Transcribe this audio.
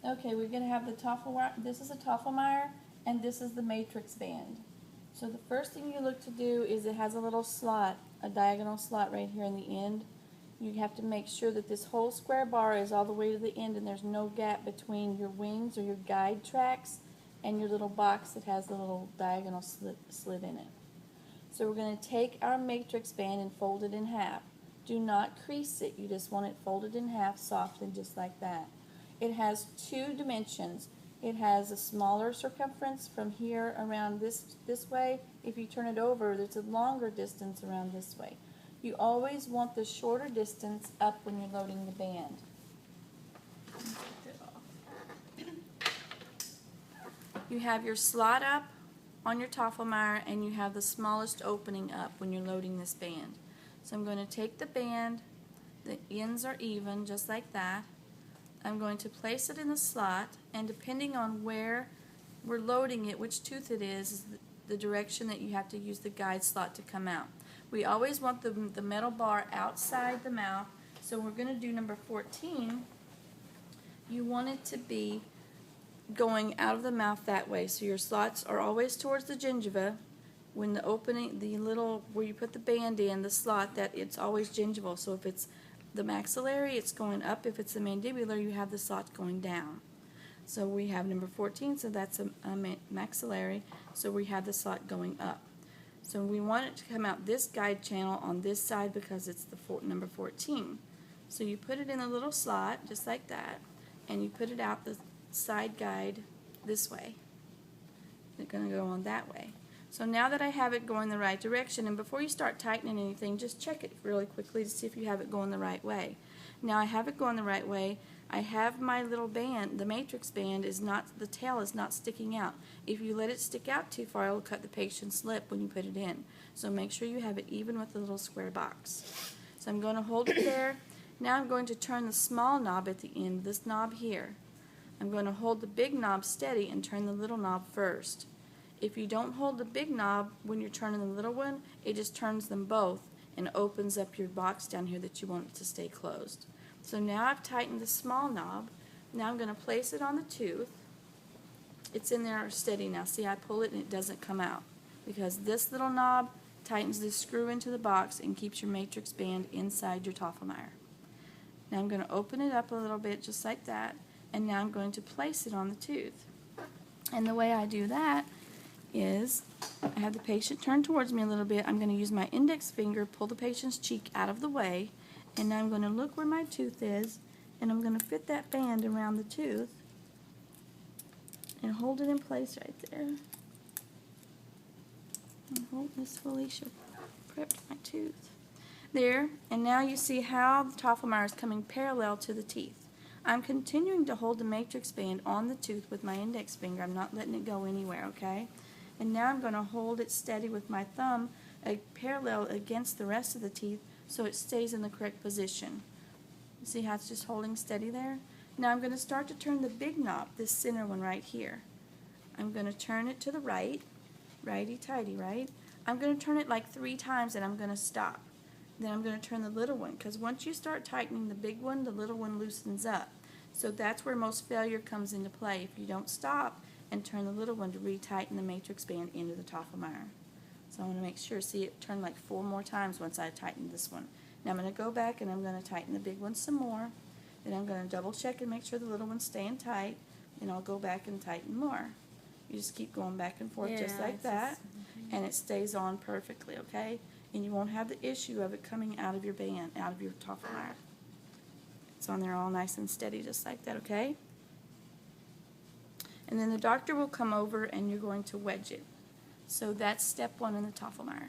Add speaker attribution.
Speaker 1: Okay, we're going to have the Toffelmire, this is a Toffelmire, and this is the matrix band. So the first thing you look to do is it has a little slot, a diagonal slot right here in the end. You have to make sure that this whole square bar is all the way to the end and there's no gap between your wings or your guide tracks and your little box that has the little diagonal slit in it. So we're going to take our matrix band and fold it in half. Do not crease it, you just want it folded in half, softened just like that. It has two dimensions. It has a smaller circumference from here around this way. If you turn it over, there's a longer distance around this way. You always want the shorter distance up when you're loading the band. You have your slot up on your Toffelmire and you have the smallest opening up when you're loading this band. So I'm going to take the band, the ends are even just like that. I'm going to place it in the slot, and depending on where we're loading it, which tooth it is the direction that you have to use the guide slot to come out. We always want the metal bar outside the mouth, so we're going to do number 14. You want it to be going out of the mouth that way, so your slots are always towards the gingiva. When the opening, the little, where you put the band in, the slot, that it's always gingival, so if it's the maxillary, it's going up. If it's the mandibular, you have the slot going down. So we have number 14, so that's a maxillary, so we have the slot going up. So we want it to come out this guide channel on this side because it's the number 14. So you put it in a little slot, just like that, and you put it out the side guide this way. It's going to go on that way. So now that I have it going the right direction, and before you start tightening anything, just check it really quickly to see if you have it going the right way. Now I have it going the right way. I have my little band, the matrix band is not, the tail is not sticking out. If you let it stick out too far, it will cut the patient's lip when you put it in. So make sure you have it even with the little square box. So I'm going to hold it there. Now I'm going to turn the small knob at the end, this knob here. I'm going to hold the big knob steady and turn the little knob first. If you don't hold the big knob when you're turning the little one, it just turns them both and opens up your box down here that you want it to stay closed. So now I've tightened the small knob. Now I'm going to place it on the tooth. It's in there steady now. See, I pull it and it doesn't come out because this little knob tightens this screw into the box and keeps your matrix band inside your Toffelmire. Now I'm going to open it up a little bit just like that, and now I'm going to place it on the tooth. And the way I do that is I have the patient turn towards me a little bit. I'm going to use my index finger, pull the patient's cheek out of the way, and now I'm going to look where my tooth is, and I'm going to fit that band around the tooth and hold it in place right there. And hold Miss Felicia prepped my tooth. There, and now you see how the Toffelmire is coming parallel to the teeth. I'm continuing to hold the matrix band on the tooth with my index finger. I'm not letting it go anywhere, okay? And now I'm going to hold it steady with my thumb parallel against the rest of the teeth so it stays in the correct position. See how it's just holding steady there? Now I'm going to start to turn the big knob, this center one right here. I'm going to turn it to the right, righty-tighty, right? I'm going to turn it like 3 times and I'm going to stop. Then I'm going to turn the little one, because once you start tightening the big one, the little one loosens up. So that's where most failure comes into play, if you don't stop and turn the little one to retighten the matrix band into the Toffelmire. So I want to make sure, see it turn like 4 more times once I tighten this one. Now I'm going to go back and I'm going to tighten the big one some more. Then I'm going to double check and make sure the little one's staying tight. Then I'll go back and tighten more. You just keep going back and forth just like that, and it stays on perfectly, okay? And you won't have the issue of it coming out of your band, out of your Toffelmire. It's on there all nice and steady just like that, okay? And then the doctor will come over and you're going to wedge it. So that's step 1 in the Toffelmire.